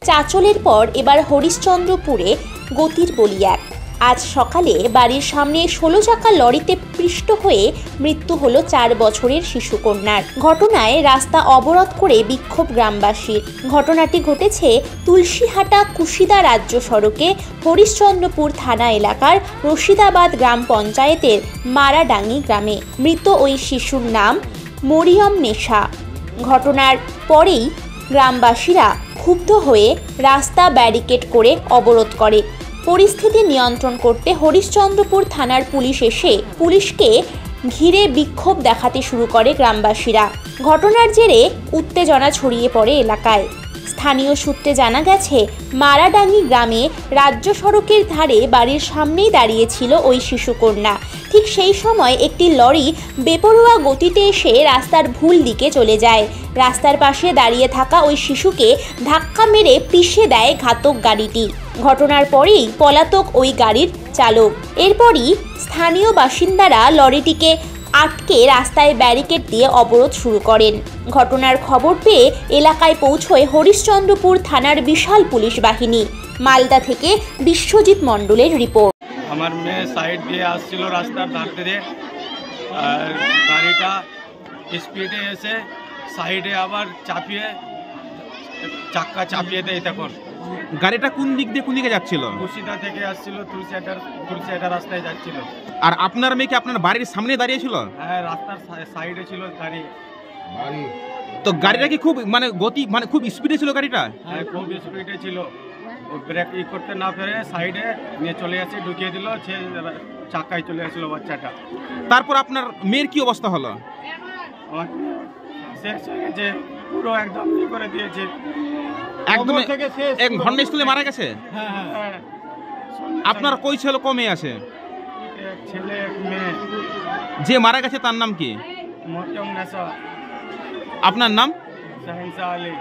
চাঁচলের পর এবার হরিশ্চন্দ্রপুরে গতির বলি এক। আজ সকালে বাড়ির সামনে 16 চাকা লরিতে পিষ্ট হয়ে মৃত্যু হলো 4 বছরের শিশুকন্যার। ঘটনায় রাস্তা অবরোধ করে বিক্ষোভ গ্রামবাসীর। ঘটনাটি ঘটেছে তুলসীহাটা কুশিদা রাজ্য সড়কে হরিশ্চন্দ্রপুর থানা এলাকার রশিদাবাদ গ্রাম পঞ্চায়েতের মারাডাঙ্গি গ্রামে। মৃত ওই শিশুর নাম মরিয়ম নেশা। ঘটনার পরেই গ্রামবাসীরা ক্ষুব্ধ হয়ে রাস্তা ব্যারিকেড করে অবরোধ করে। পরিস্থিতি নিয়ন্ত্রণ করতে হরিশ্চন্দ্রপুর থানার পুলিশ এসে পুলিশকে ঘিরে বিক্ষোভ দেখাতে শুরু করে গ্রামবাসীরা। ঘটনার জেরে উত্তেজনা ছড়িয়ে পড়ে এলাকায়। স্থানীয় সূত্রে জানা গেছে, মারাডাঙ্গি গ্রামে রাজ্য সড়কের ধারে বাড়ির সামনেই দাঁড়িয়েছিল ওই শিশুকন্যা। ঠিক সেই সময় একটি লরি বেপরোয়া গতিতে এসে রাস্তার ভুল দিকে চলে যায়। রাস্তার পাশে দাঁড়িয়ে থাকা ওই শিশুকে ধাক্কা মেরে পিষে দেয় ঘাতক গাড়িটি। ঘটনার পরেই পলাতক ওই গাড়ির চালক। এরপরই স্থানীয় বাসিন্দারা লরিটিকে আটকে রাস্তায় ব্যারিকেড দিয়ে অবরোধ শুরু করেন। ঘটনার খবর পেয়ে এলাকায় পৌঁছয় হরিশ্চন্দ্রপুর থানার বিশাল পুলিশ বাহিনী। মালদা থেকে বিশ্বজিৎ মণ্ডলের রিপোর্ট। আমার মেয়ে সাইড দিয়ে আসছিল রাস্তার ধার দিয়ে, আর গাড়িটা স্পিডে এসে সাইডে আবার চাপিয়ে চাক্কা চাপিয়ে দেয়। তখন গাড়িটা কোন দিক দিয়ে কোন দিকে যাচ্ছিল? কুশিদা থেকে আসছিল, তুলসিহাটা রাস্তায় যাচ্ছিল। আর আপনার মেয়ে কি আপনার বাড়ির সামনে দাঁড়িয়েছিল? হ্যাঁ, রাস্তার সাইডে ছিল গাড়ি। তো গাড়িটা কি খুব গতি খুব স্পিডে ছিল গাড়িটা? হ্যাঁ, খুব স্পিডে ছিল। ও ব্রেক করতে না পেরে সাইডে নিয়ে চলে আসে, ঢুকিয়ে দিল, সে চাকায় চলে আসছিল বাচ্চাটা। তারপর আপনার মেয়ের কি অবস্থা হলো? আমার শেষ হয়ে গেছে, পুরো একদম ই করে দিয়েছে, একদম ঘটনাস্থলে মারা গেছে। হ্যাঁ। আপনার কই ছেলে কো মেয়ে আছে? এক ছেলে এক মেয়ে। যে মারা গেছে তার নাম কি? মরিয়ম নেশা। আপনার নাম? শাহিনশা আলী।